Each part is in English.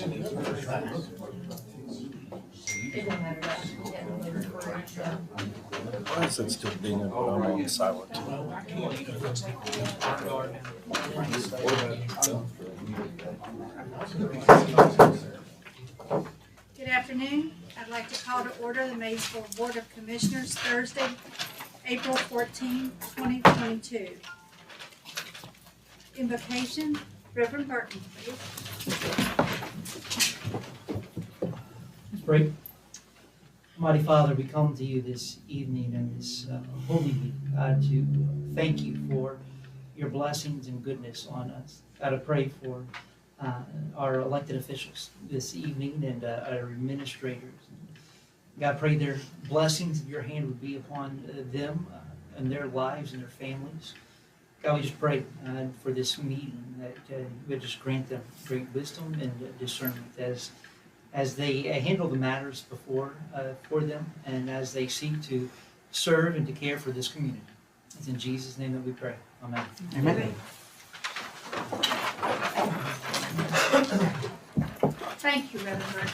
Why is it still being put on silent? Good afternoon. I'd like to call to order the Maysville Board of Commissioners Thursday, April 14, 2022. Invocation, Reverend Burton, please. Let's pray. Almighty Father, we come to you this evening and this holy week, God, to thank you for your blessings and goodness on us. God, I pray for our elected officials this evening and our administrators. God, I pray their blessings of your hand would be upon them and their lives and their families. God, we just pray for this meeting that you would just grant them great wisdom and discernment as they handle the matters before for them and as they seek to serve and to care for this community. It's in Jesus' name that we pray. Amen. Amen. Thank you, Reverend Burton.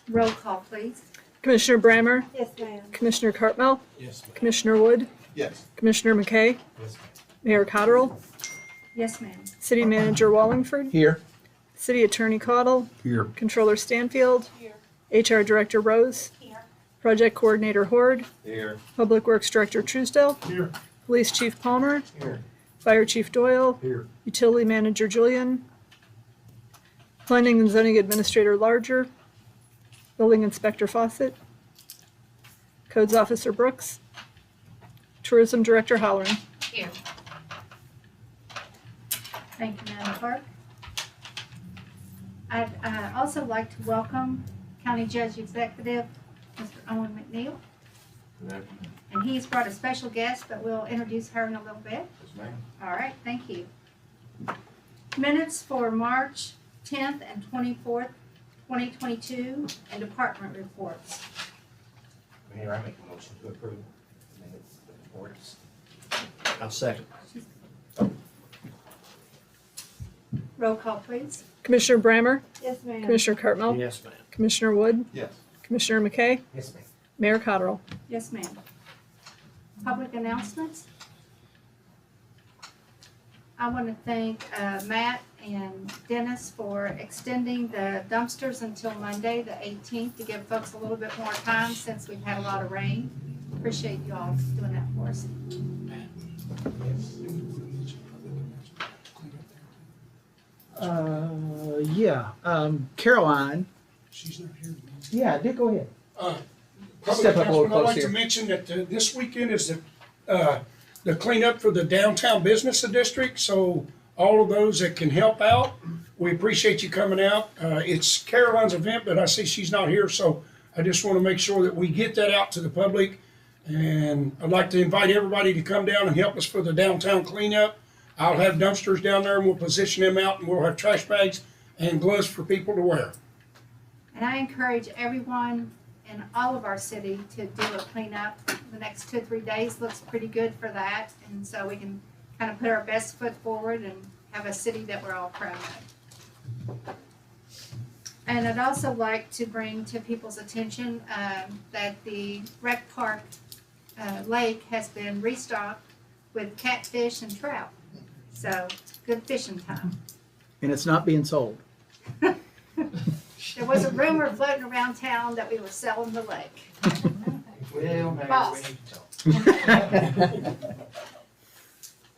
Roll call, please. Commissioner Brammer, Yes, ma'am. Commissioner Cartmel, Yes. Commissioner Wood, Yes. Commissioner McKay, Yes. Mayor Cotterill, Yes, ma'am. City Manager Wallingford, Here. City Attorney Caudle, Here. Controller Stanfield, Here. HR Director Rose, Here. Project Coordinator Horde, Here. Public Works Director Truesdale, Here. Police Chief Palmer, Here. Fire Chief Doyle, Here. Utility Manager Julian, Planning and Zoning Administrator Larger, Building Inspector Fawcett, Codes Officer Brooks, Tourism Director Halloran. Here. Thank you, Madam Clerk. I'd also like to welcome County Judge Executive, Mr. Owen McNeil. And he's brought a special guest, but we'll introduce her in a little bit. Yes, ma'am. All right, thank you. Minutes for March 10th and 24th, 2022, and department reports. Mayor, I make a motion to approve minutes and reports. I'll second. Roll call, please. Commissioner Brammer, Yes, ma'am. Commissioner Cartmel, Yes, ma'am. Commissioner Wood, Yes. Commissioner McKay, Yes, ma'am. Mayor Cotterill. Yes, ma'am. Public announcements. I want to thank Matt and Dennis for extending the dumpsters until Monday, the 18th, to give folks a little bit more time since we've had a lot of rain. Appreciate you all doing that for us. Caroline. She's not here. Yeah, Dick, go ahead. Public Step up a little announcement, I'd like closer. to mention that this weekend is the cleanup for the downtown business district, so all of those that can help out, we appreciate you coming out. It's Caroline's event, but I see she's not here, so I just want to make sure that we get that out to the public. And I'd like to invite everybody to come down and help us for the downtown cleanup. I'll have dumpsters down there and we'll position them out, and we'll have trash bags and gloves for people to wear. And I encourage everyone in all of our city to do a cleanup. The next 2 or 3 days looks pretty good for that, and so we can kind of put our best foot forward and have a city that we're all proud of. And I'd also like to bring to people's attention that the rec park lake has been restocked with catfish and trout. So, good fishing time. And it's not being sold. There was a rumor floating around town that we were selling the lake. Well, Mayor, False. we need to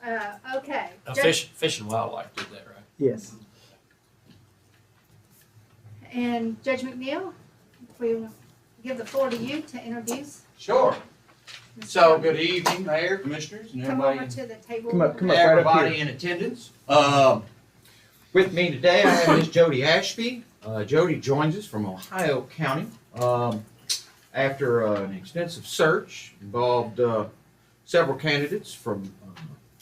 talk. Okay. Fish and Wildlife did that, right? Yes. And Judge McNeil, if we give the floor to you to introduce. Sure. Mr. So, good evening, Mayor, Commissioners, and Come over everybody, to the table. Come up right up everybody here. in attendance. With me today, I have Miss Jody Ashby. Jody joins us from Ohio County. After an extensive search involved several candidates from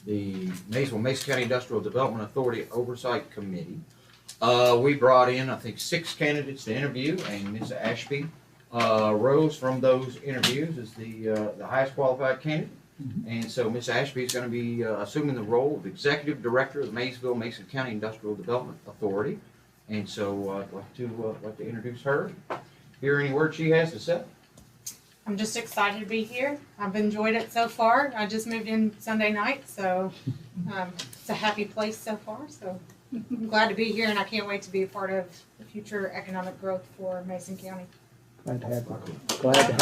the Maysville Mesa County Industrial Development Authority Oversight Committee. We brought in, I think, 6 candidates to interview, and Ms. Ashby rose from those interviews as the highest qualified candidate. And so Ms. Ashby is going to be assuming the role of Executive Director of the Maysville Mesa County Industrial Development Authority. And so I'd like to introduce her. Hear any words she has to say. I'm just excited to be here. I've enjoyed it so far. I just moved in Sunday night, so it's a happy place so far. So I'm glad to be here, and I can't wait to be a part of the future economic growth for Mason County. Glad to have you. Glad to have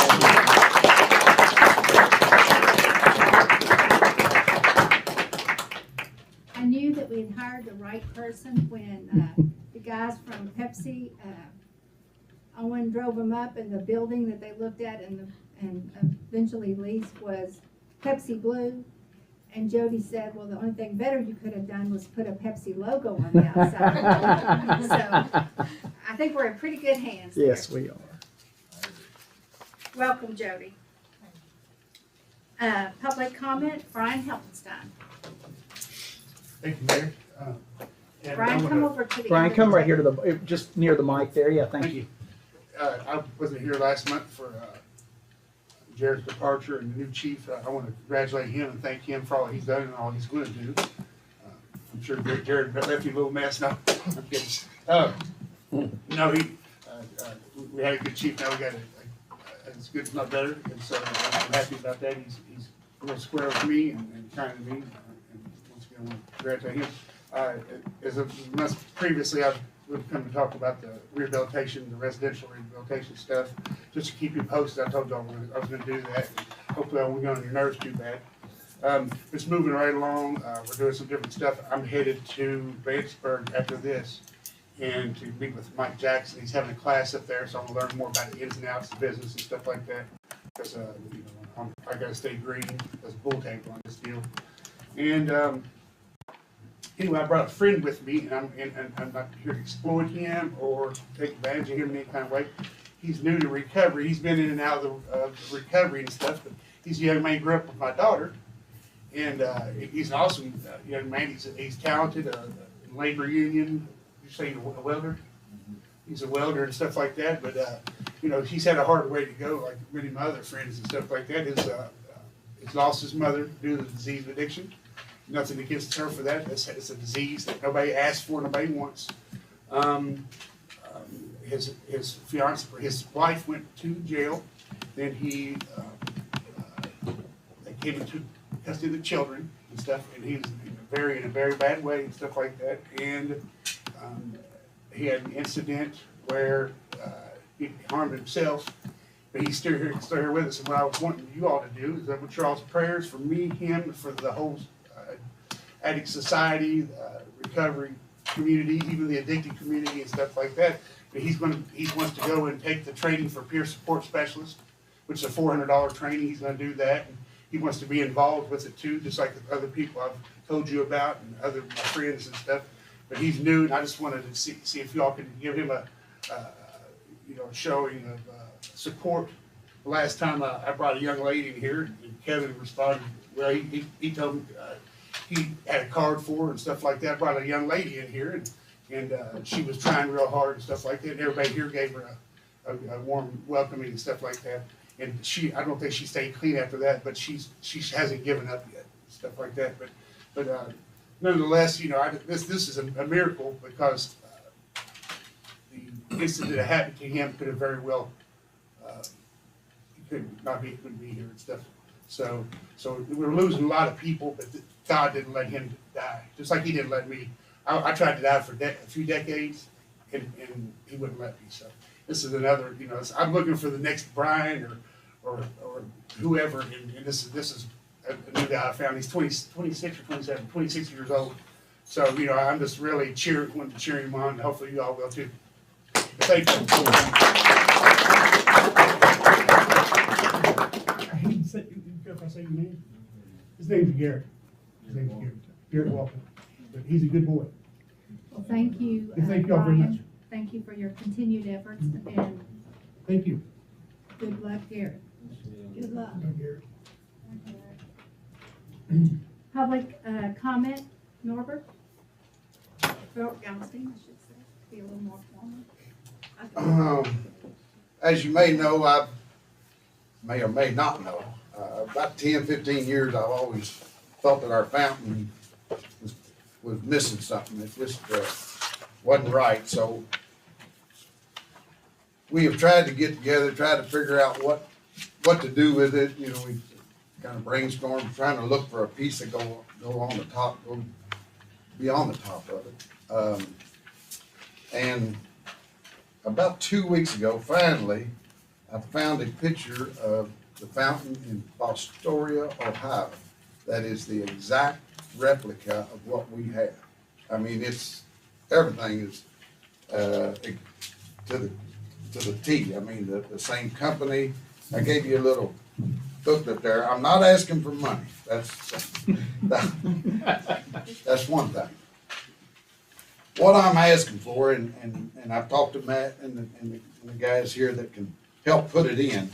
I knew that we had hired the right person when the guys from Pepsi, Owen drove them up, and the building that they looked at and eventually leased was Pepsi Blue. And Jody said, well, the only thing better you could have done was put a Pepsi logo on the outside. So I think we're in pretty good hands there. Yes, we are. Welcome, Jody. Public comment, Brian Helpenstein. Thank you, Mayor. And Brian, I come wanna- over to the. Brian, end of come the right here to the, just near the mic there. Yeah, thank you. I wasn't here last month for Jared's departure and the new chief. I want to congratulate him and thank him for all he's done and all he's going to do. I'm sure Jared left you a little mess. No, I'm kidding. No, we had a good chief. Now we got as good, if not better. And so I'm happy about that. He's real square with me and kind to me. And once again, I want to congratulate him. As of months previously, we've come to talk about the rehabilitation, the residential rehabilitation stuff, just to keep you posted. I told y'all I was gonna do that. Hopefully I won't get on your nerves too bad. It's moving right along. We're doing some different stuff. I'm headed to Batesburg after this and to meet with Mike Jackson. He's having a class up there, so I'm gonna learn more about the ins and outs of business and stuff like that. Because, I gotta stay green. There's a bull table on this deal. And, anyway, I brought a friend with me, and I'm not here to exploit him or take advantage of him in any kind of way. He's new to recovery. He's been in and out of the recovery and stuff, but he's a young man, grew up with my daughter, and he's an awesome young man. He's talented, in labor union. You say a welder? He's a welder and stuff like that, but he's had a hard way to go, like many of my other friends and stuff like that. He's lost his mother due to the disease of addiction. Nothing against her for that. It's a disease that nobody asked for, nobody wants. His fiance, his wife went to jail. Then they came into custody of the children and stuff, and he was in a very bad way and stuff like that. And he had an incident where he harmed himself. But he's still here with us. And what I was wanting you all to do is I want y'all's prayers for me, him, for the whole addict society, recovery community, even the addicted community and stuff like that. But he wants to go and take the training for peer support specialist, which is a $400 training. He's going to do that. And he wants to be involved with it too, just like the other people I've told you about and other my friends and stuff. But he's new, and I just wanted to see if y'all could give him a showing of support. The last time I brought a young lady in here, and Kevin responded. Well, he told me. He had a card for her and stuff like that. Brought a young lady in here, and she was trying real hard and stuff like that. And everybody here gave her a warm welcoming and stuff like that. And I don't think she stayed clean after that, but she hasn't given up yet, stuff like that. But nonetheless, this is a miracle because the incident that happened to him could have very well he couldn't be here and stuff. So we're losing a lot of people, but God didn't let him die, just like he didn't let me. I tried to die for a few decades, and he wouldn't let me. So this is another, I'm looking for the next Brian or whoever, and this is a new guy I found. He's 26 or 27, 26 years old. So, I'm just really wanting to cheer him on, and hopefully you all will too. Thank you. I hate to say, if I say your name. His name's Garrett. Garrett Walker. But he's a good boy. Well, thank you, Thank y'all very much. Brian. Thank you for your continued efforts, and Thank you. good luck, Garrett. Good luck. Garrett. Public comment, Norbert? Galstein, I should say, be a little more formal. As you may know, I may or may not know, about 10, 15 years, I've always thought that our fountain was missing something. It just wasn't right, so we have tried to get together, try to figure out what to do with it, you know, we kind of brainstormed, trying to look for a piece that go on the top, go be on the top of it. And about 2 weeks ago, finally, I found a picture of the fountain in Fostoria, Ohio. That is the exact replica of what we have. I mean, everything is to the T. I mean, the same company. I gave you a little booklet there. I'm not asking for money. That's one thing. What I'm asking for, and I've talked to Matt and the guys here that can help put it in.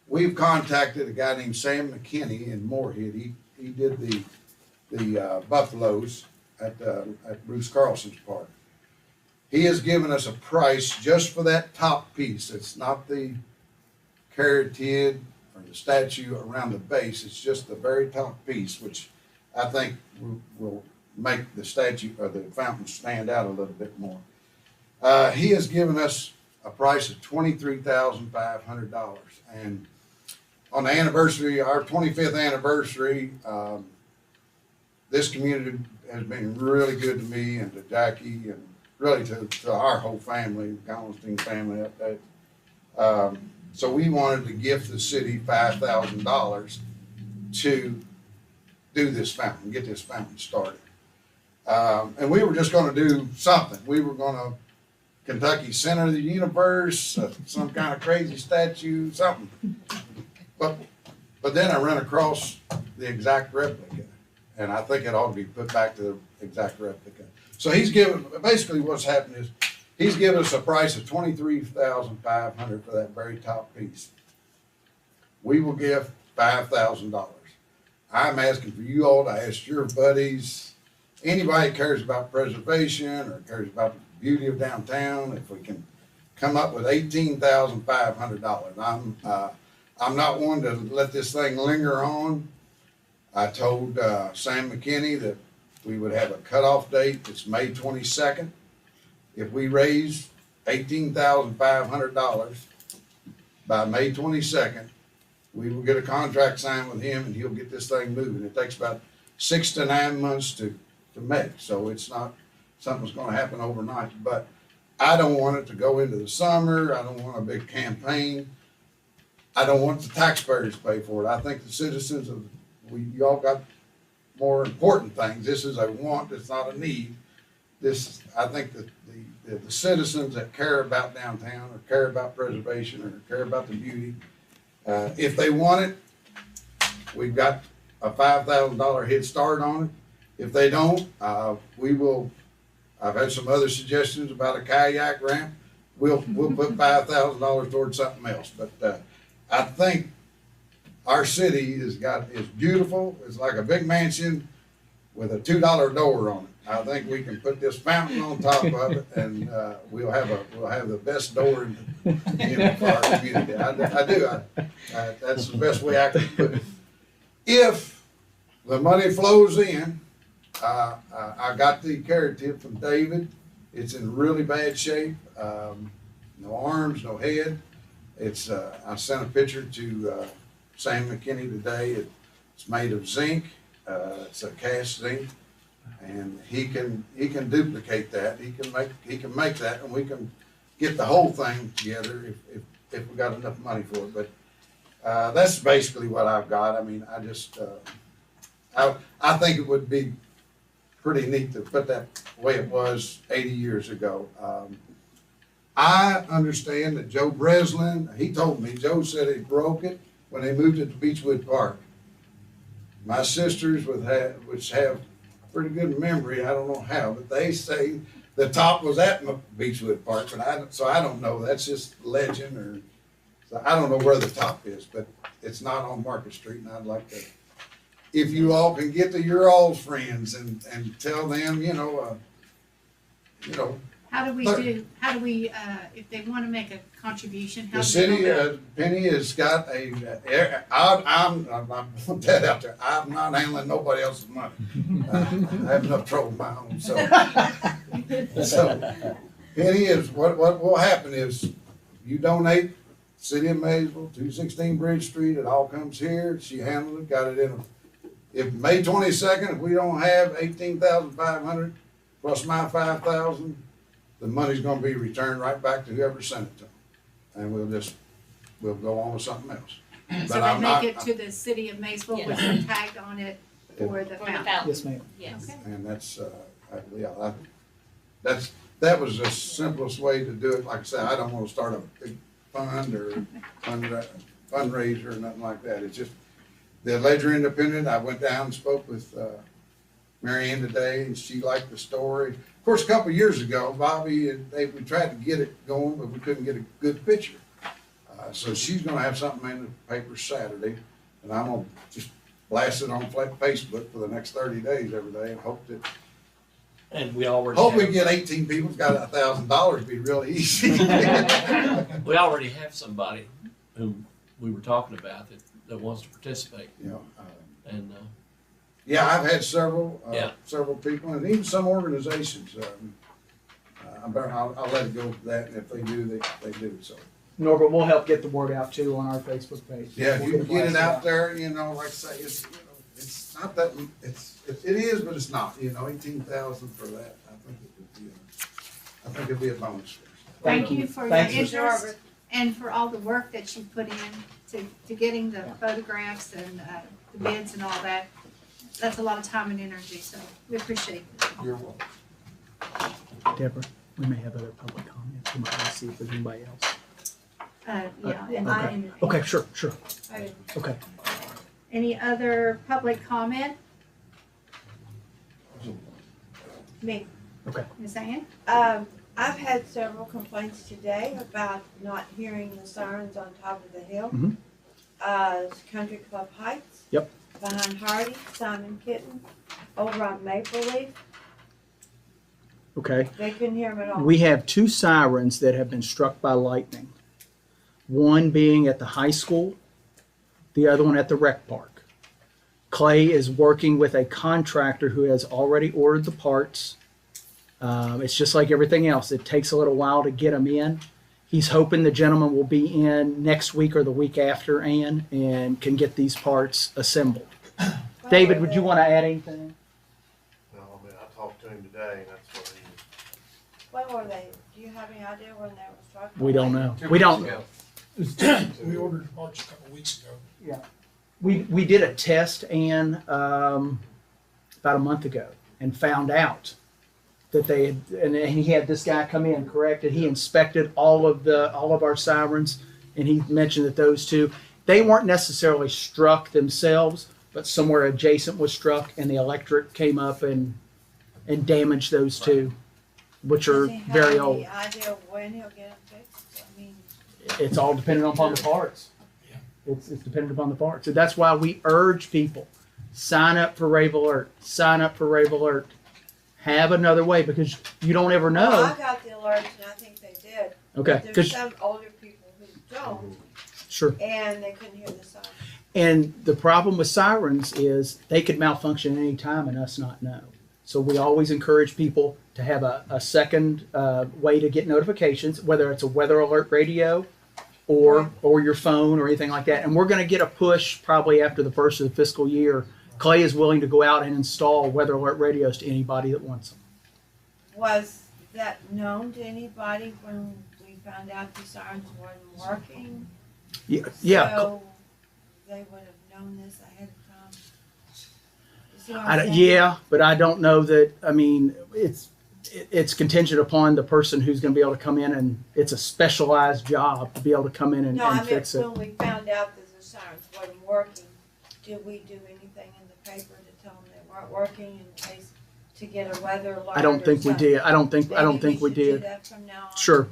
We've contacted a guy named Sam McKinney in Moorhead. He did the buffaloes at Bruce Carlson's park. He has given us a price just for that top piece. It's not the carotid or the statue around the base. It's just the very top piece, which I think will make the statue or the fountain stand out a little bit more. He has given us a price of $23,500, and on the anniversary, our 25th anniversary, this community has been really good to me and to Jackie and really to our whole family, the Golenstein family up there. So we wanted to gift the city $5,000 to do this fountain, get this fountain started. And we were just gonna do something. We were gonna Kentucky Center of the Universe, some kind of crazy statue, something. But then I ran across the exact replica, and I think it ought to be put back to the exact replica. So basically what's happened is, he's given us a price of $23,500 for that very top piece. We will give $5,000. I'm asking for you all to ask your buddies, anybody that cares about preservation or cares about the beauty of downtown, if we can come up with $18,500. I'm not one to let this thing linger on. I told Sam McKinney that we would have a cutoff date. It's May 22nd. If we raise $18,500 by May 22nd, we will get a contract signed with him and he'll get this thing moving. It takes about 6 to 9 months to make, so it's not something that's going to happen overnight. But I don't want it to go into the summer. I don't want a big campaign. I don't want the taxpayers to pay for it. I think the citizens y'all got more important things. This is a want, it's not a need. I think that the citizens that care about downtown or care about preservation or care about the beauty, if they want it, we've got a $5,000 head start on it. If they don't, I've had some other suggestions about a kayak ramp. We'll put $5,000 towards something else. But I think our city is beautiful. It's like a big mansion with a $2 door on it. I think we can put this fountain on top of it, and we'll have the best door for our community. I do. That's the best way I can put it. If the money flows in, I got the carrot tip from David. It's in really bad shape. No arms, no head. I sent a picture to Sam McKinney today. It's made of zinc. It's a cast zinc, and he can duplicate that. He can make that, and we can get the whole thing together if we got enough money for it. But that's basically what I've got. I mean, I think it would be pretty neat to put that way it was 80 years ago. I understand that Joe Breslin, Joe said he broke it when they moved it to Beechwood Park. My sisters, which have pretty good memory, I don't know how, but they say the top was at Beechwood Park, so I don't know. That's just legend, so I don't know where the top is, but it's not on Market Street, and I'd like to, if you all can get to your all's friends and tell them, How do we, if they want to make a contribution, how the do city, they go? Penny has got I'm put that out there. I'm not handling nobody else's money. I have enough trouble of my own, so So, Penny, is what will happen is you donate, City of Maysville, 216 Bridge Street, it all comes here, she handled it, got it in. If May 22nd, if we don't have 18,500 plus my 5,000, the money's gonna be returned right back to whoever sent it to them. And we'll go on with something else. So But they I'm make not- it to the city of Maysville with Yeah. a tag on it for the fountain. Yes, ma'am. Yes. Okay. And that was the simplest way to do it. Like I said, I don't wanna start a big fund or fundraiser or nothing like that. It's just, the Ledger Independent, I went down and spoke with, Mary Ann today, and she liked the story. Of course, a couple of years ago, Bobby and we tried to get it going, but we couldn't get a good picture. So she's gonna have something in the paper Saturday, and I'm gonna just blast it on Facebook for the next 30 days every day, and hope And we already we have, get 18 people, it's got $1,000, be real easy. we already have somebody whom we were talking about that wants to participate. You know, And, yeah, I've had several Yeah. people, and even some organizations. I'll let it go with that, and if they do, they do, so. Norbert, we'll help get the word out too on our Facebook page. Yeah, if We'll you can get it blasted out there, you know, like I say, it's not that, it is, but it's not, 18,000 for that, I think it'd be a bonus for us. Thank you for your Thank you. interest and for all the work that you put in to getting the photographs and the bids and all that. That's a lot of time and energy, so we appreciate it. You're welcome. Deborah, we may have other public comments. We might want to see if there's anybody else. Yeah, and Okay. Okay, sure. Okay. Any other public comment? Me. Ms. Ann? I've had several complaints today about not hearing the sirens on top of the hill. Mhm. Country Club Heights. Yep. Behind Hardy, Simon Kitten, over on Maple Leaf. Okay. They couldn't hear them at all. We have 2 sirens that have been struck by lightning. One being at the high school, the other one at the rec park. Clay is working with a contractor who has already ordered the parts. It's just like everything else. It takes a little while to get them in. He's hoping the gentleman will be in next week or the week after, Ann, and can get these parts assembled. David, would you want to add anything? No, I mean, I talked to him today, and that's what he. When were they? Do you have any idea when they were struck? We don't know. We don't. We ordered the parts a couple weeks ago. We did a test, Ann, about a month ago, and found out that they had, and he had this guy come in, correct? And he inspected all of our sirens, and he mentioned that those 2, they weren't necessarily struck themselves, but somewhere adjacent was struck, and the electric came up and damaged those 2, which are Does he have very old. any idea when he'll get them fixed? I mean, It's all dependent upon the parts. It's dependent upon the parts. So that's why we urge people, sign up for Rave Alert. Sign up for Rave Alert. Have another way, because you don't ever well, know. I got the alerts and I think they did. Okay, But there's 'cause- some older people who don't, Sure. and they couldn't hear the sirens. And the problem with sirens is they could malfunction at any time and us not know. So we always encourage people to have a second way to get notifications, whether it's a weather alert radio or your phone or anything like that. And we're going to get a push probably after the first of the fiscal year. Clay is willing to go out and install weather alert radios to anybody that wants them. Was that known to anybody when we found out the sirens weren't working? Yeah. So they would have known this ahead of time? You see what I'm saying? Yeah, but I don't know that. I mean, it's contingent upon the person who's going to be able to come in, and it's a specialized job to be able to come in and, No, I meant fix it. when we found out that the sirens wasn't working, did we do anything in the paper to tell them they weren't working in case to get a weather alert? I don't think we did. I don't think Maybe we should do did. that from now on. Sure,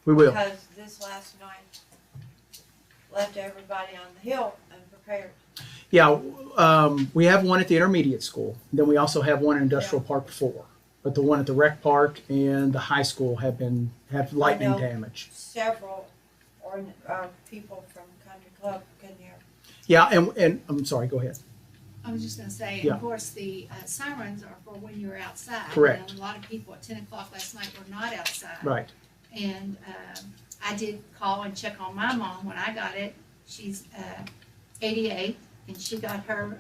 we will. Because this last night left everybody on the hill unprepared. Yeah, we have one at the intermediate school. Then we also have one in Industrial Park 4. But the one at the rec park and the high school have lightning know. damage. Several people from Country Club couldn't hear. Yeah, and I'm sorry. Go ahead. I was just gonna say, Yeah. of course, the sirens are for when you're outside. Correct. You know, a lot of people at 10 o'clock last night were not outside. Right. And I did call and check on my mom when I got it. She's 88, and she got her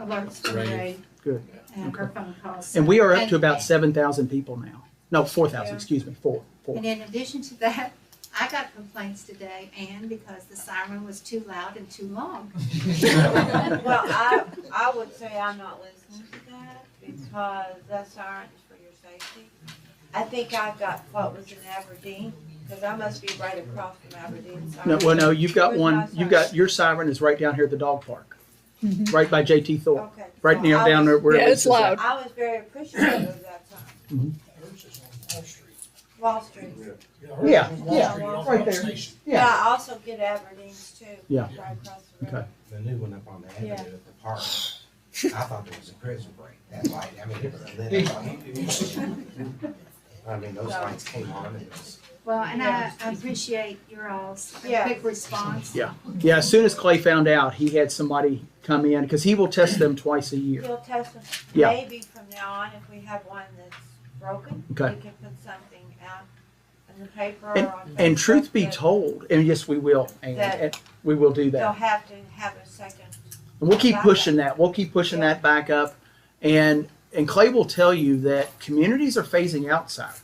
alerts from Great. Ray. Good. And her phone calls. And we are up to And- about 7,000 people now. No, 4,000, Yeah. excuse me, four. And in addition to that, I got complaints today, and because the siren was too loud and too long. Well, I would say I'm not listening to that because that siren is for your safety. I think I got what was in Aberdeen, because I must be right across from Aberdeen. No, Siren. well, no, you've got Where's one, my you've siren? got, your siren is right down here at the dog park. Right by JT Thorpe. Okay. Right so near, I down was- there where Yeah, it's Lisa's at. loud. I was very appreciative of that siren. Hers is on Wall Street. Wall Street. Hers Yeah, is on Wall yeah, Street off right Pump there. Station. But Yeah. I also get Aberdeen's too. Yeah. Right across the road. Okay. The new one up on the avenue Yeah. at the park. I thought there was a prison break. That light, I mean, it was lit up. I mean, those lights came on and it was. Well, and I appreciate your all's Yeah. quick response. Yeah, as soon as Clay found out, he had somebody come in, because he will test them twice a year. You'll test them. Yeah. Maybe from now on, if we have one that's broken, we Okay. can put something out in the paper And, or on and truth Facebook be that told, and yes, we will, and we will do they'll that. have to have a second. And we'll keep pushing that. We'll keep pushing that back up. And Clay will tell you that communities are phasing out sirens.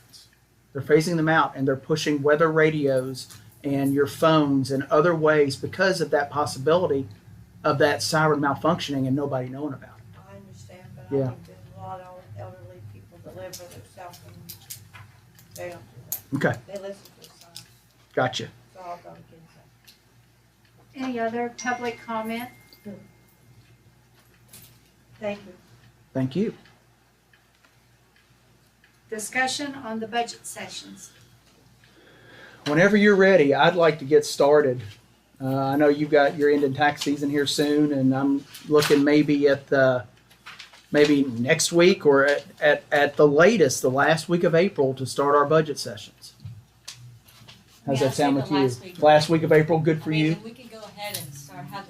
They're phasing them out, and they're pushing weather radios and your phones and other ways because of that possibility of that siren malfunctioning and nobody knowing about it. I understand, but Yeah. I think there's a lot of elderly people that live for themselves and they don't do that. Okay, They listen to the signs, gotcha. so I'll go against that. Any other public comment? Thank you. Thank you. Discussion on the budget sessions. Whenever you're ready, I'd like to get started. I know you've got your end of tax season here soon, and I'm looking maybe at maybe next week or at the latest, the last week of April to start our budget sessions. How's Yeah, that sound I'd with say the you? last week. Last week of April, good for I mean, you? and we can go ahead and start, have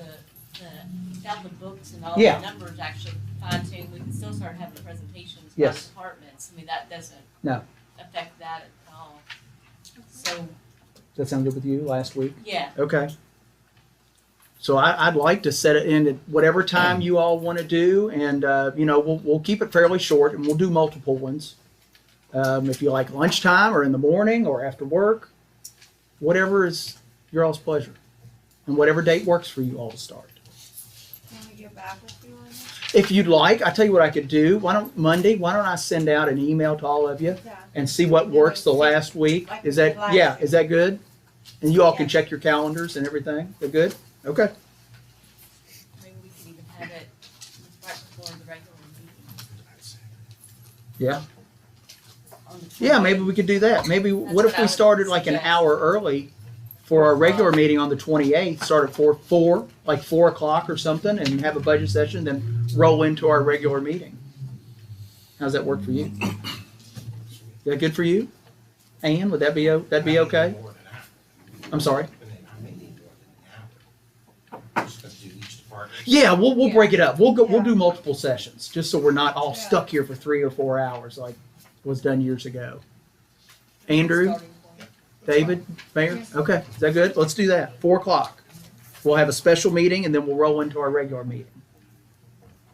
without the books and all Yeah. the numbers actually fine tuned, we can still start having the presentations by Yes. departments. I mean, that doesn't No. affect that at all. So, Does that sound good with you last week? yeah, Okay. So I'd like to set it in at whatever time you all want to do, and we'll keep it fairly short, and we'll do multiple ones. If you like lunchtime or in the morning or after work, whatever is your all's pleasure, and whatever date works for you all to start. Can we get back with you on that? If you'd like, I tell you what I could do. Why don't I send out an email to all of you Yeah. and see what works the last week? Like Is we that did last yeah? week. Is that good? And you all can Yeah. check your calendars and everything. They're good. Okay. maybe we could even have it right before the regular meeting. Yeah. On the Yeah, 28th. maybe we could do that. Maybe what what if I we would started like an suggest. hour early for our regular meeting on the 28th, start at 4 o'clock or something, and have a budget session, then roll into our regular meeting. How's that work for you? Is that good for you? Ann, would that be that'd be okay? More than an hour. I'm sorry. I may need more than an hour. Just gonna do each department. Yeah, we'll Yeah. break it up. We'll Yeah. do multiple sessions, just so we're not all Yeah. stuck here for 3 or 4 hours like was done years ago. Andrew? Starting point. David, Mayor? Okay, is that good? Let's do that. 4 o'clock. We'll have a special meeting and then we'll roll into our regular meeting.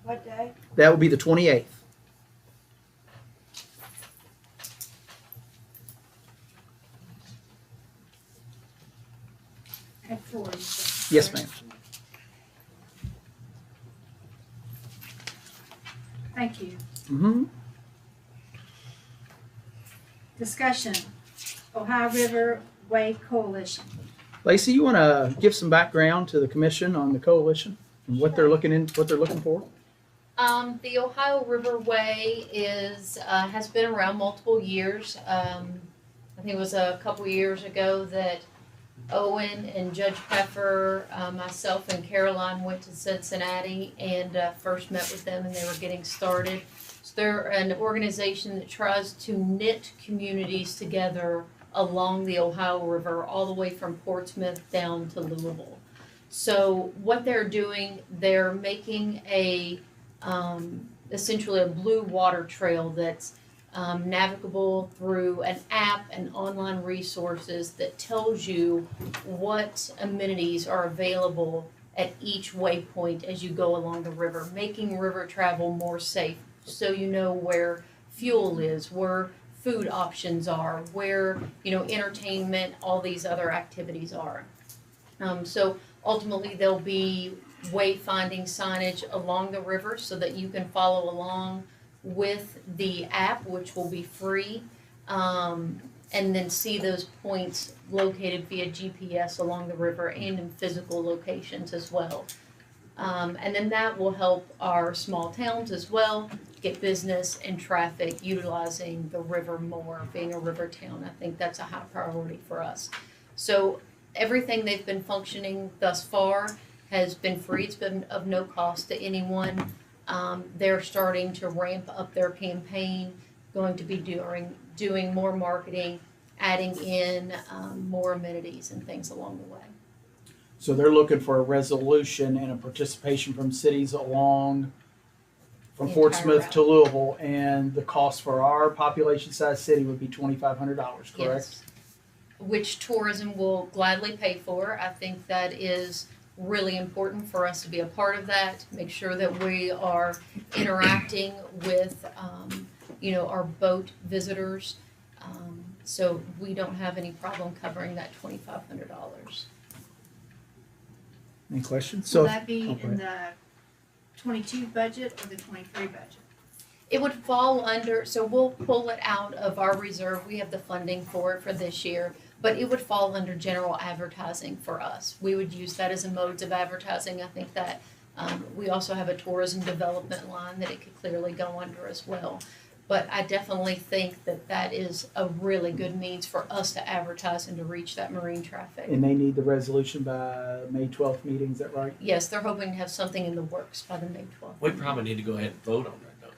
What day? That will be the 28th. At 4, you said. Yes, ma'am. Thank you. Mm-hmm. Discussion, Ohio River Way Coalition. Lacey, you want to give some background to the commission on the coalition and what they're looking for? The Ohio Riverway has been around multiple years. I think it was a couple years ago that Owen and Judge Pfeffer, myself and Caroline went to Cincinnati and first met with them, and they were getting started. So they're an organization that tries to knit communities together along the Ohio River, all the way from Portsmouth down to Louisville. So what they're doing, they're making essentially a blue water trail that's navigable through an app and online resources that tells you what amenities are available at each waypoint as you go along the river, making river travel more safe. So you know where fuel is, where food options are, where, entertainment, all these other activities are. So ultimately, there'll be wayfinding signage along the river so that you can follow along with the app, which will be free, and then see those points located via GPS along the river and in physical locations as well. And then that will help our small towns as well get business and traffic utilizing the river more, being a river town. I think that's a high priority for us. So everything they've been functioning thus far has been free. It's been of no cost to anyone. They're starting to ramp up their campaign, going to be doing more marketing, adding in more amenities and things along the way. So they're looking for a resolution and a participation from cities along from The Fort entire Smith route. to Louisville, and the cost for our population-sized city would be $2,500, correct? Yes. Which tourism will gladly pay for. I think that is really important for us to be a part of that, make sure that we are interacting with, our boat visitors. So we don't have any problem covering that $2,500. Any questions? Will So, that be okay. in the 22 budget or the 23 budget? It would fall under, so we'll pull it out of our reserve. We have the funding for it for this year, but it would fall under general advertising for us. We would use that as a modes of advertising. I think that we also have a tourism development line that it could clearly go under as well. But I definitely think that that is a really good means for us to advertise and to reach that marine traffic. And they need the resolution by May 12th meeting, is that right? Yes, they're hoping to have something in the works by the May 12th. We probably need to go ahead and vote on that, don't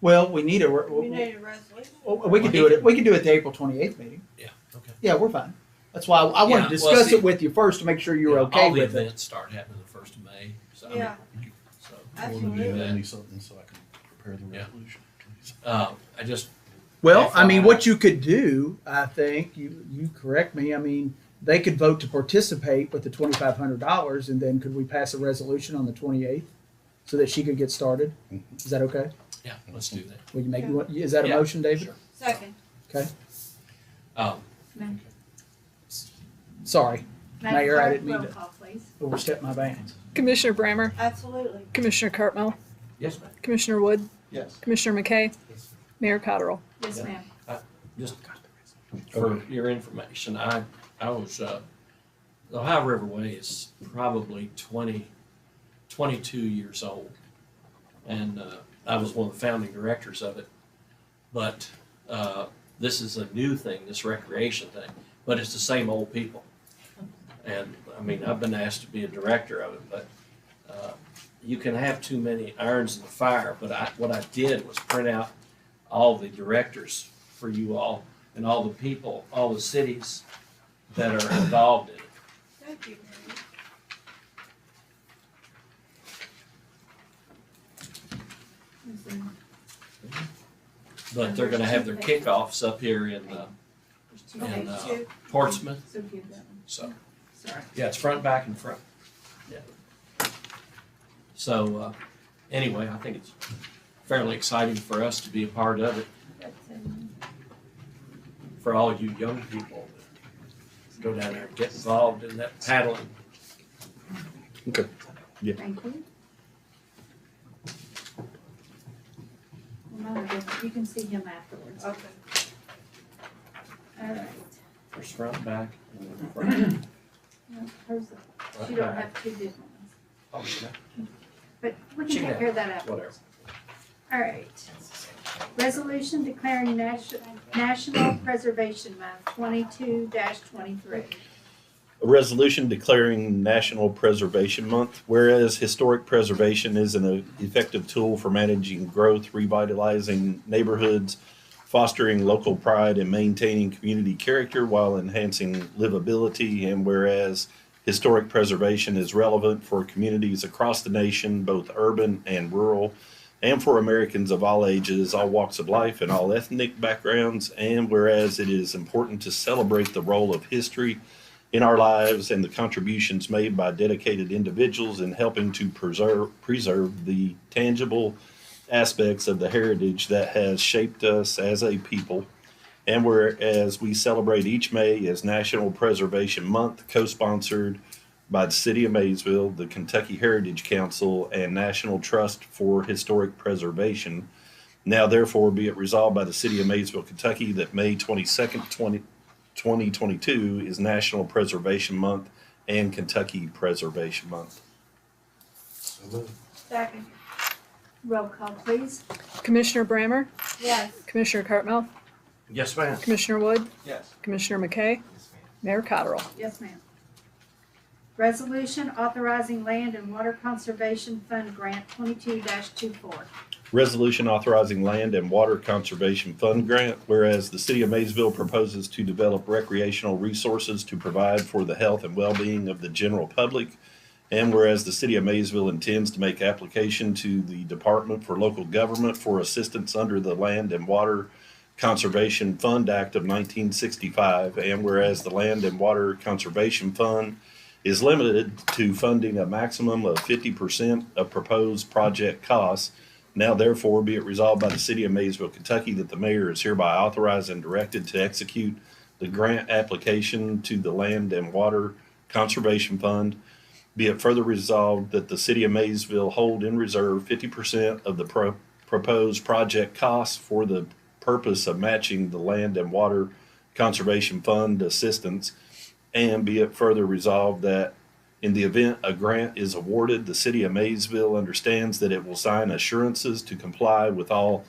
Well, we need a, You need a resolution? we could do it, we could do it at the April 28th meeting. we? Yeah, okay. Yeah, we're fine. That's why I wanted to Yeah, well, discuss see- it with you first to make sure you were Yeah, okay all the with it. events start happening the 1st of May, so I Yeah. mean, so. Absolutely. Yeah. me something so I can prepare the Yeah. resolution, please. I just, Well, I mean, FYI. what you could do, I think, you correct me, I mean, they could vote to participate with the $2,500, and then could we pass a resolution on the 28th so that she could get started? Is that okay? yeah, let's do that. Will you make, is that a Yeah, motion, David? Sure. Second. Okay, Madam sorry, Mayor, I Clerk, didn't mean roll to call, please. overstep my bounds. Commissioner Brammer, Absolutely. Commissioner Cartmel, Yes, ma'am. Commissioner Wood, Yes. Commissioner McKay, Mayor Cotterill. Yes, Yeah. ma'am. Just for your information, I was, the Ohio Riverway is probably 22 years old. And I was one of the founding directors of it. But this is a new thing, this recreation thing, but it's the same old people. And I mean, I've been asked to be a director of it, but you can have too many irons in the fire. But what I did was print out all the directors for you all and all the people, all the cities that are involved in it. Thank you, But they're gonna have their kickoffs up here in Portsmouth, So give that one. so, Sorry. yeah, it's front, back, and front. Yeah. So, anyway, I think it's fairly exciting for us to be a part of it, for all you young people. Go down there and get involved in that paddling. Okay. Thank you. Well, you can see him afterwards. Okay. All right. There's front, back, and then front. Well, hers- Right She don't back. have two different ones, Oh, yeah, but we She can can take care of that afterwards. whatever. All right. Resolution declaring National Preservation Month 22-23. A resolution declaring National Preservation Month, whereas historic preservation is an effective tool for managing growth, revitalizing neighborhoods, fostering local pride, and maintaining community character while enhancing livability, and whereas historic preservation is relevant for communities across the nation, both urban and rural, and for Americans of all ages, all walks of life, and all ethnic backgrounds. And whereas it is important to celebrate the role of history in our lives and the contributions made by dedicated individuals in helping to preserve the tangible aspects of the heritage that has shaped us as a people. And whereas we celebrate each May as National Preservation Month, co-sponsored by the City of Maysville, the Kentucky Heritage Council, and National Trust for Historic Preservation. Now therefore be it resolved by the City of Maysville, Kentucky, that May 22nd, 2022 is National Preservation Month and Kentucky Preservation Month. Second. Roll call, please. Commissioner Brammer? Yes. Commissioner Cartmel? Yes, ma'am. Commissioner Wood? Yes. Commissioner McKay? Mayor Cottrell? Yes, ma'am. Resolution authorizing land and water conservation fund grant 22-24. Resolution authorizing land and water conservation fund grant, whereas the City of Maysville proposes to develop recreational resources to provide for the health and well-being of the general public, and whereas the City of Maysville intends to make application to the Department for Local Government for assistance under the Land and Water Conservation Fund Act of 1965, and whereas the Land and Water Conservation Fund is limited to funding a maximum of 50% of proposed project costs. Now therefore be it resolved by the City of Maysville, Kentucky, that the mayor is hereby authorized and directed to execute the grant application to the Land and Water Conservation Fund. Be it further resolved that the City of Maysville hold in reserve 50% of the proposed project costs for the purpose of matching the Land and Water Conservation Fund assistance. And be it further resolved that in the event a grant is awarded, the City of Maysville understands that it will sign assurances to comply with all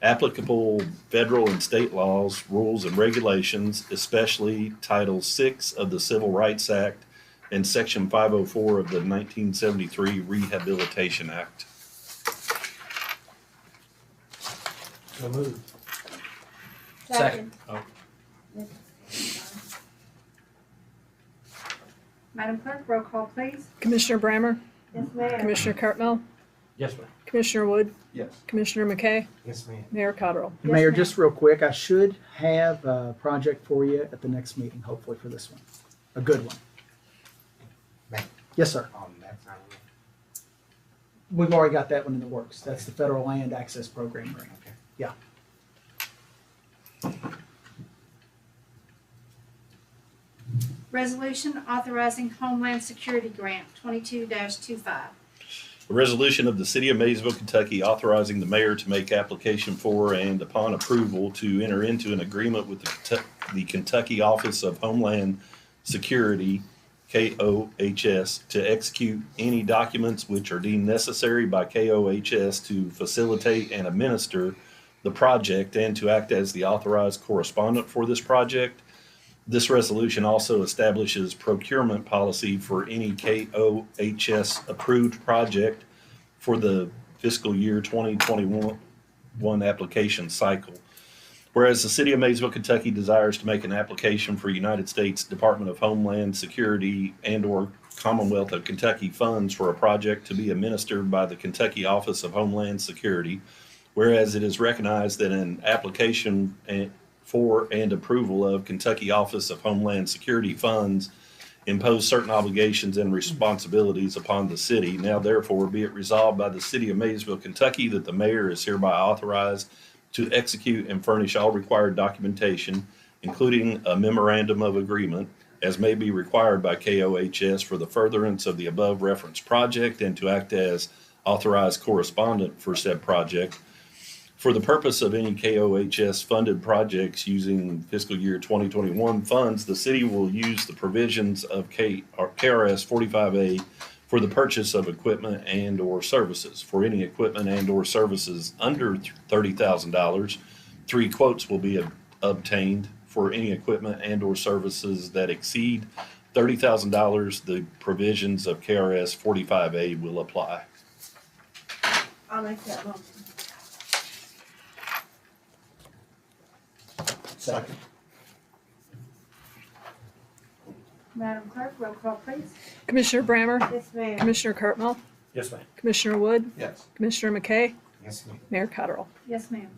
applicable federal and state laws, rules, and regulations, especially Title VI of the Civil Rights Act and Section 504 of the 1973 Rehabilitation Act. So moved. Second. Oh, Madam Clerk, roll call, please. Commissioner Brammer? Yes, ma'am. Commissioner Cartmel? Yes, ma'am. Commissioner Wood? Yes. Commissioner McKay? Yes, ma'am. Mayor Cottrell? Yes, Mayor, ma'am. just real quick, I should have a project for you at the next meeting, hopefully for this one. A good one. Ma'am. Yes, sir. On that side of it. We've already got that one in the works. That's the Federal Land Access Program grant. Okay. Yeah. Resolution authorizing Homeland Security Grant 22-25. A resolution of the City of Maysville, Kentucky, authorizing the mayor to make application for and upon approval to enter into an agreement with the Kentucky Office of Homeland Security, KOHS, to execute any documents which are deemed necessary by KOHS to facilitate and administer the project and to act as the authorized correspondent for this project. This resolution also establishes procurement policy for any KOHS approved project for the fiscal year 2021 application cycle. Whereas the City of Maysville, Kentucky desires to make an application for United States Department of Homeland Security and/or Commonwealth of Kentucky funds for a project to be administered by the Kentucky Office of Homeland Security, whereas it is recognized that an application for and approval of Kentucky Office of Homeland Security funds impose certain obligations and responsibilities upon the city. Now therefore be it resolved by the City of Maysville, Kentucky, that the mayor is hereby authorized to execute and furnish all required documentation, including a memorandum of agreement, as may be required by KOHS for the furtherance of the above referenced project, and to act as authorized correspondent for said project. For the purpose of any KOHS funded projects using fiscal year 2021 funds, the city will use the provisions of KRS 45A for the purchase of equipment and/or services. For any equipment and/or services under $30,000, 3 quotes will be obtained. For any equipment and/or services that exceed $30,000, the provisions of KRS 45A will apply. I'll make that motion. Second. Madam Clerk, roll call please. Commissioner Brammer? Yes, ma'am. Commissioner Cartmel? Yes, ma'am. Commissioner Wood? Yes. Commissioner McKay? Yes, ma'am. Mayor Cottrell? Yes, ma'am.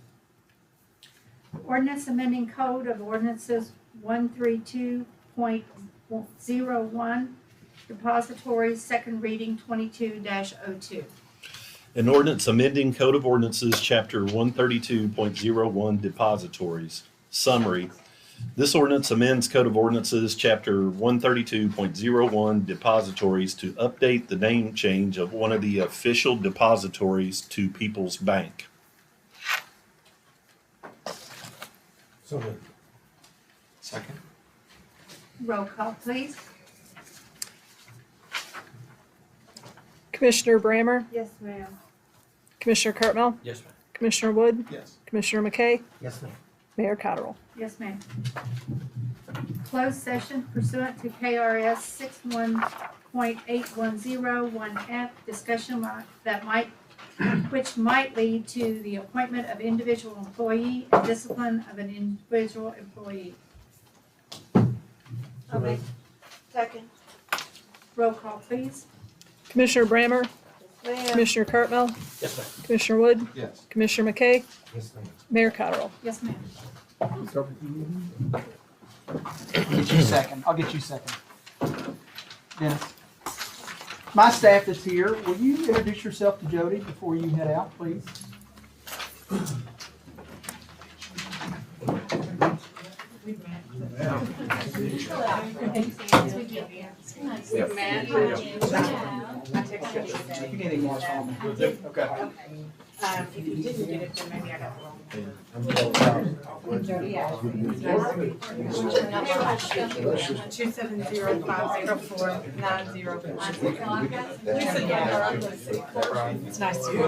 Ordinance amending Code of Ordinances 132.01, Depositories, second reading 22-02. An ordinance amending Code of Ordinances, Chapter 132.01, Depositories. Summary. This ordinance amends Code of Ordinances, Chapter 132.01, Depositories to update the name change of one of the official depositories to People's Bank. So moved. Second. Roll call please. Commissioner Brammer? Yes, ma'am. Commissioner Cartmel? Yes, ma'am. Commissioner Wood? Yes. Commissioner McKay? Yes, ma'am. Mayor Cottrell? Yes, ma'am. Closed session pursuant to KRS 61.8101F, discussion which might lead to the appointment of individual employee and discipline of an individual employee. Okay. Second. Roll call please. Commissioner Brammer? Yes, ma'am. Commissioner Cartmel? Yes, ma'am. Commissioner Wood? Yes. Commissioner McKay? Yes, ma'am. Mayor Cottrell? Yes, ma'am. Get you second. I'll get you second. Dennis. My staff is here. Will you introduce yourself to Jody before you head out, please? You need any more from me? Okay. If you didn't get it, then maybe I got the wrong. Jody, yeah. 270-504-90. It's nice to meet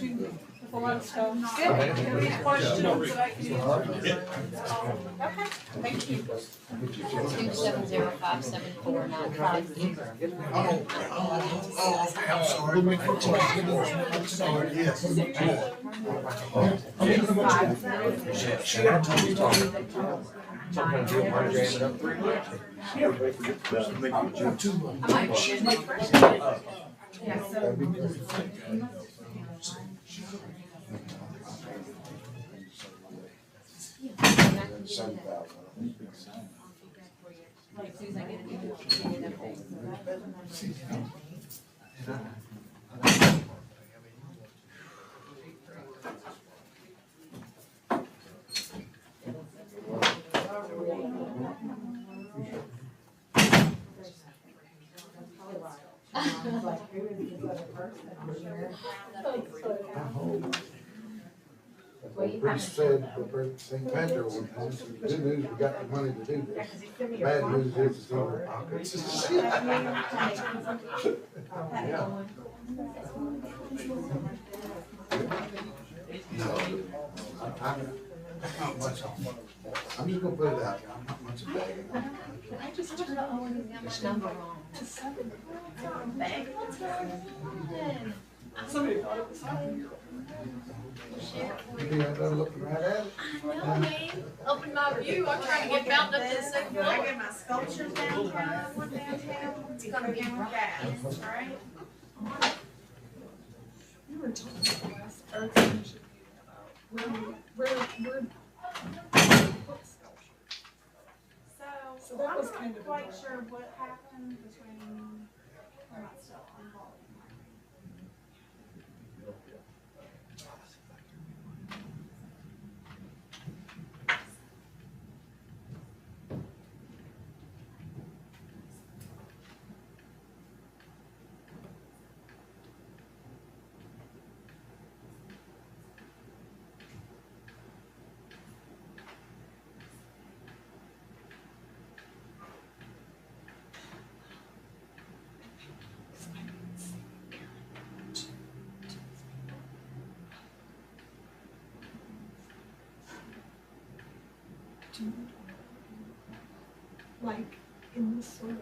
you. A lot of stuff. Good. Any questions that I can answer? Okay, thank you. 270-574-95. Pretty sad, but St. Patrick one time, so the good news, we got the money to do this. Bad news is it's in our pockets. No, I'm not much on. I'm just gonna put it out there, I'm not much of a bag. I just turned the number wrong. You think I better look right at it? I know, man. Open my view. I'm trying to get mounted up to the second I floor. get my sculptures downtown, one downtown, It's gonna be fast, right? You were talking about last Earth Initiative about where So that I'm was not kind of quite a- sure what happened between, I'm not still involved. like in this sort of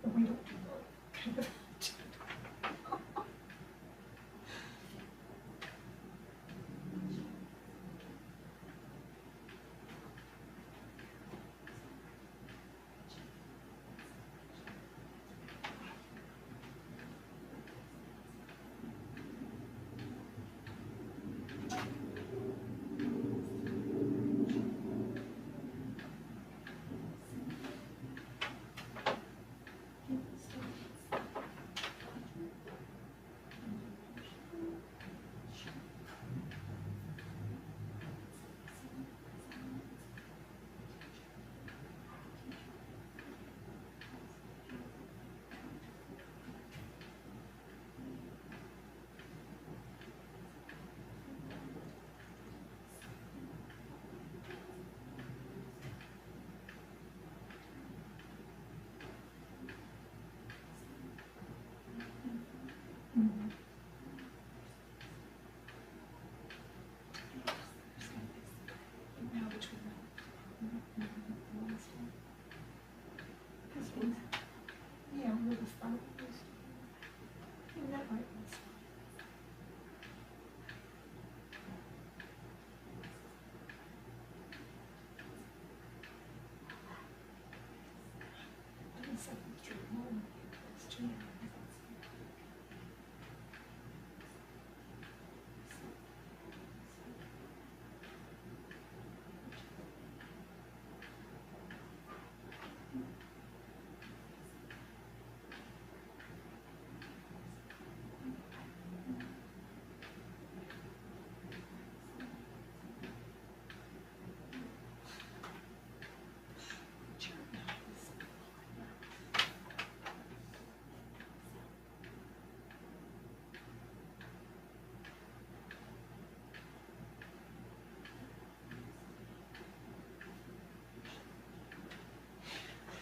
like we don't do that kind of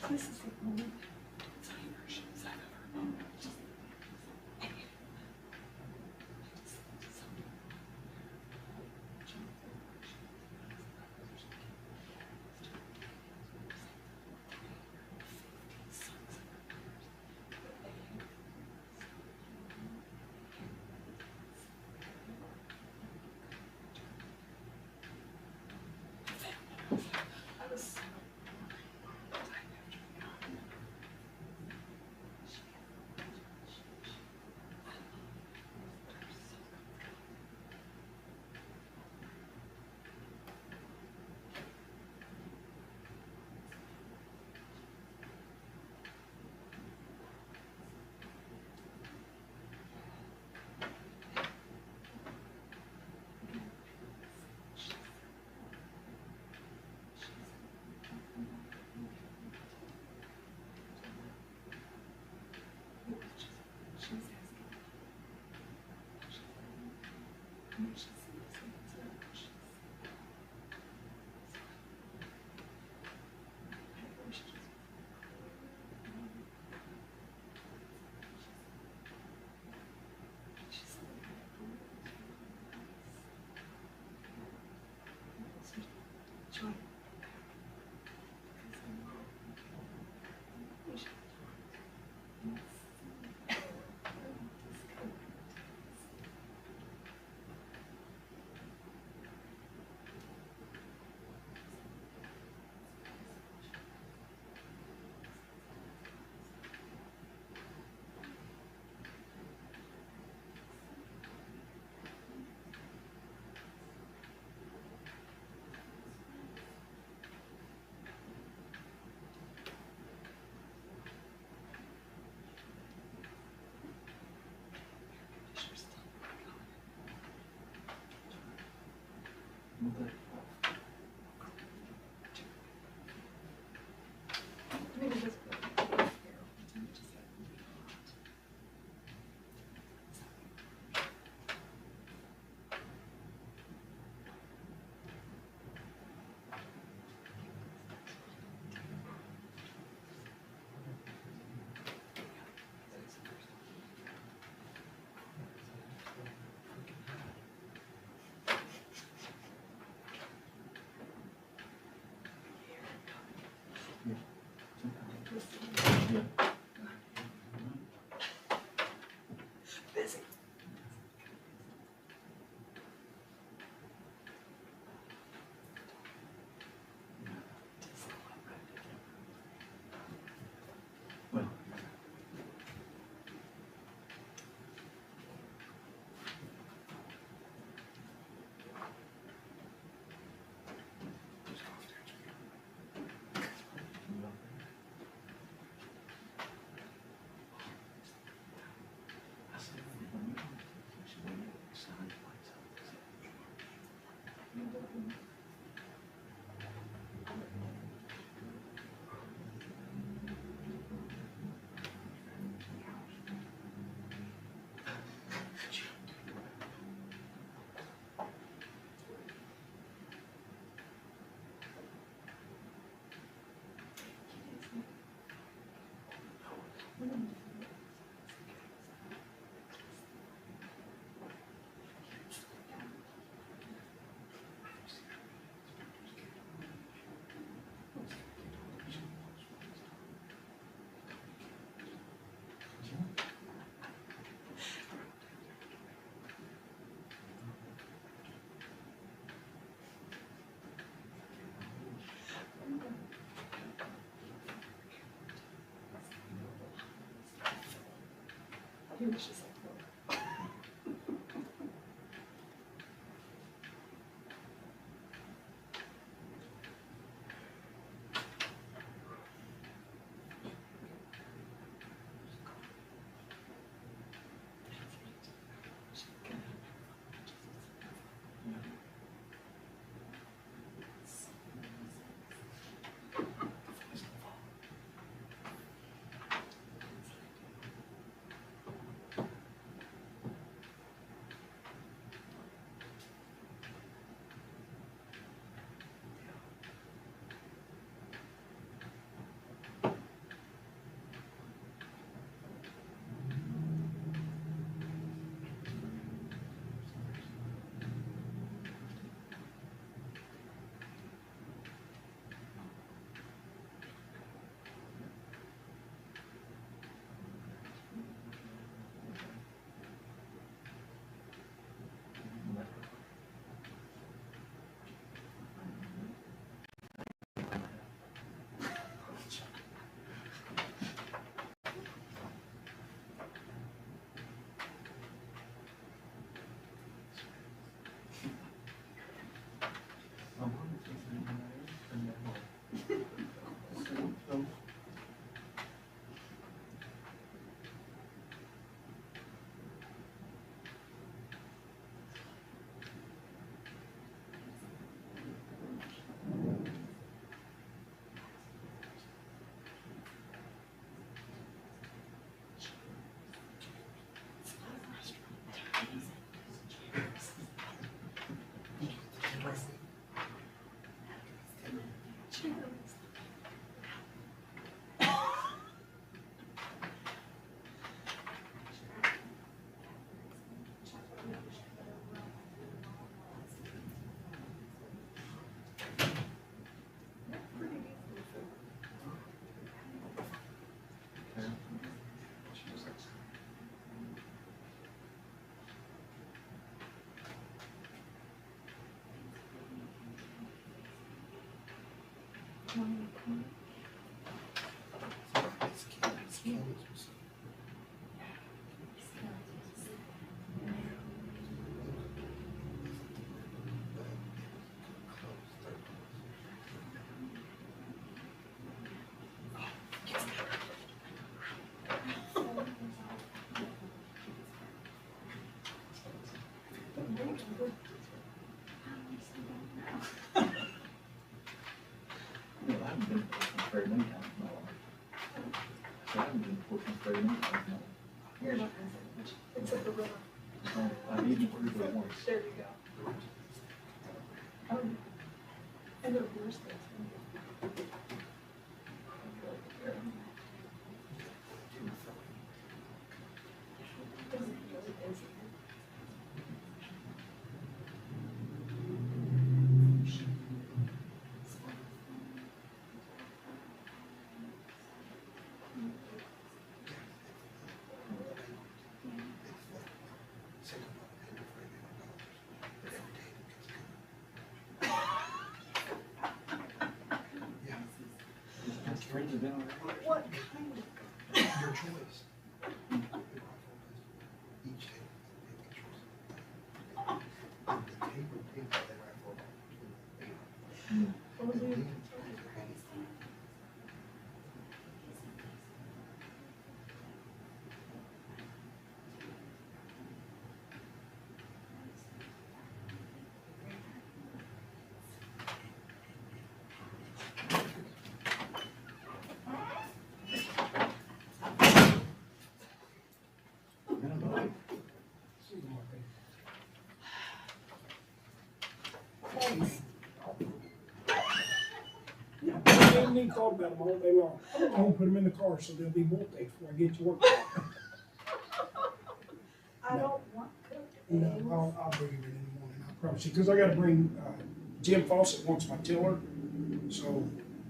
This is the only busy. He was just like, It's at the river. There you go. And the worst thing. What kind of? Your choice. Each table, the table, they rifle between 8. Thanks. Yeah, I haven't even thought about them all day long. I'm gonna put them in the car so they'll be bolted before I get to work. I don't want cooked No, eggs. I'll bring them in the morning, I promise you, because I gotta bring, Jim Fawcett wants my tiller, so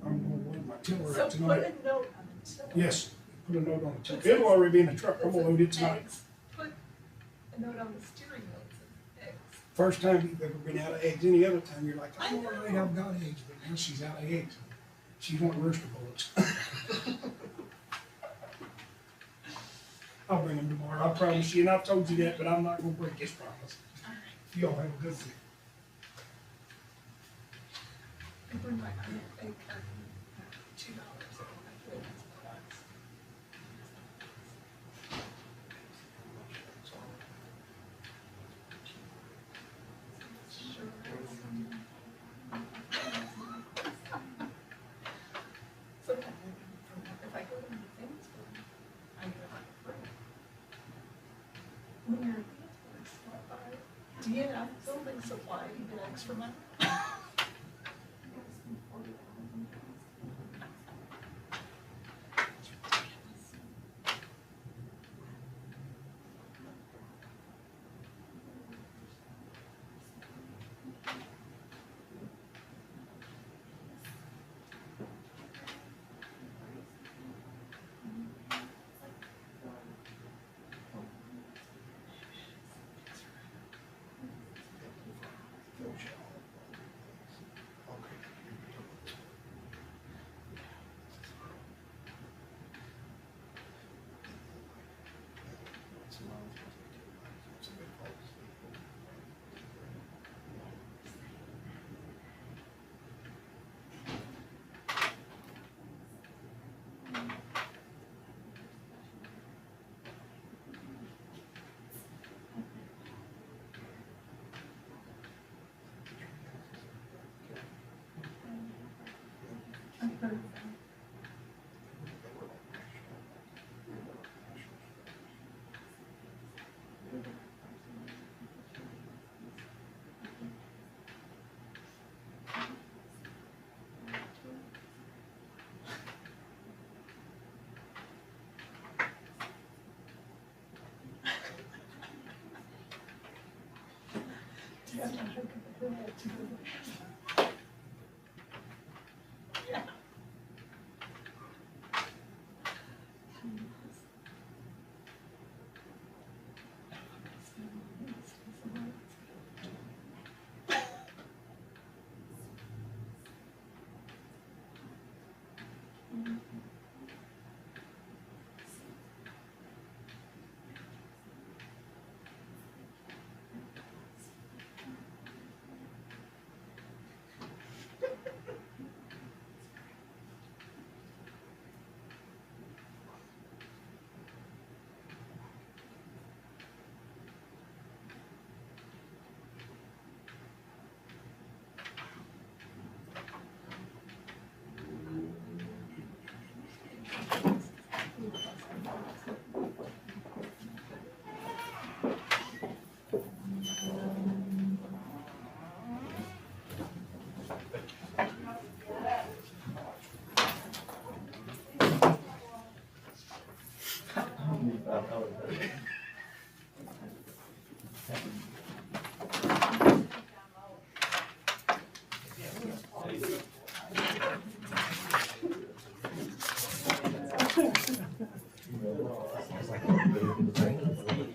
I'm gonna load my tiller So up put tonight. a note on the tiller. Yes, put a note on the tiller. It'll already be in the truck, I'm gonna load it tonight. Eggs. Put a note on the steering wheel that says eggs. First time you've ever been out of eggs. Any other time, you're like, I'm all right, I've got eggs, but now she's out of eggs. She's wanting rooster bullets. I'll bring them tomorrow, I promise you, and I've told you that, but I'm not gonna break this promise. Y'all have a good day. I bring my egg carton, $2. Sometimes if I go to the things, I get it for free. When you're at the stop by DNF building supply, you get extra money. Yeah.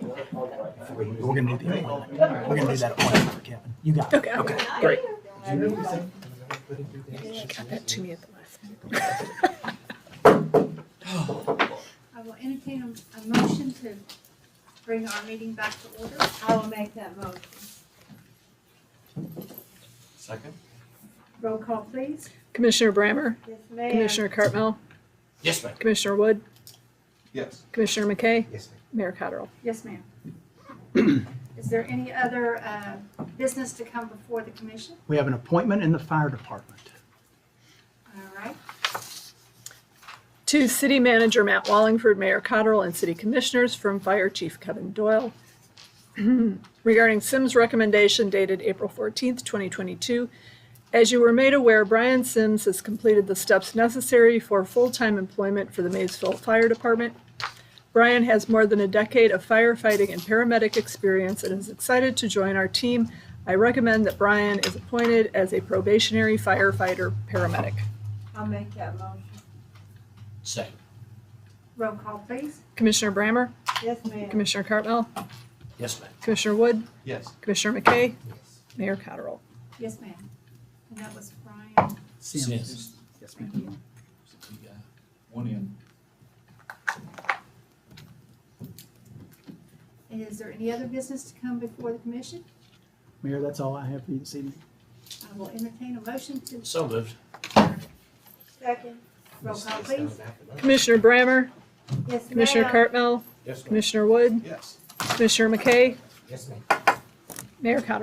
We're gonna do the appointment. We're gonna do that appointment for Kevin. You got it. Okay, great. Got that to me at the last minute. I will entertain a motion to bring our meeting back to order. I will make that motion. Second? Roll call, please. Commissioner Brammer, Yes, ma'am. Commissioner Cartmel, Yes, ma'am. Commissioner Wood, Yes. Commissioner McKay, Yes, ma'am. Mayor Cottrell. Yes, ma'am. Is there any other business to come before the commission? We have an appointment in the fire department. All right. To City Manager Matt Wallingford, Mayor Cottrell, and City Commissioners from Fire Chief Kevin Doyle. Regarding Sims' recommendation dated April 14th, 2022, as you were made aware, Brian Sims has completed the steps necessary for full-time employment for the Maysville Fire Department. Brian has more than a decade of firefighting and paramedic experience and is excited to join our team. I recommend that Brian is appointed as a probationary firefighter paramedic. I'll make that motion. Second? Roll call, please. Commissioner Brammer, Yes, ma'am. Commissioner Cartmel, Yes, ma'am. Commissioner Wood, Yes. Commissioner McKay, Yes. Mayor Cottrell. Yes, ma'am. And that was Brian. Sims. Yes, ma'am. One in. And is there any other business to come before the commission? Mayor, that's all I have for you this evening. I will entertain a motion to. So moved. Second. Roll call, please. Commissioner Brammer, Yes, ma'am. Commissioner Cartmel, Yes, ma'am. Commissioner Wood, Yes. Commissioner McKay, Yes, ma'am. Mayor Cottrell.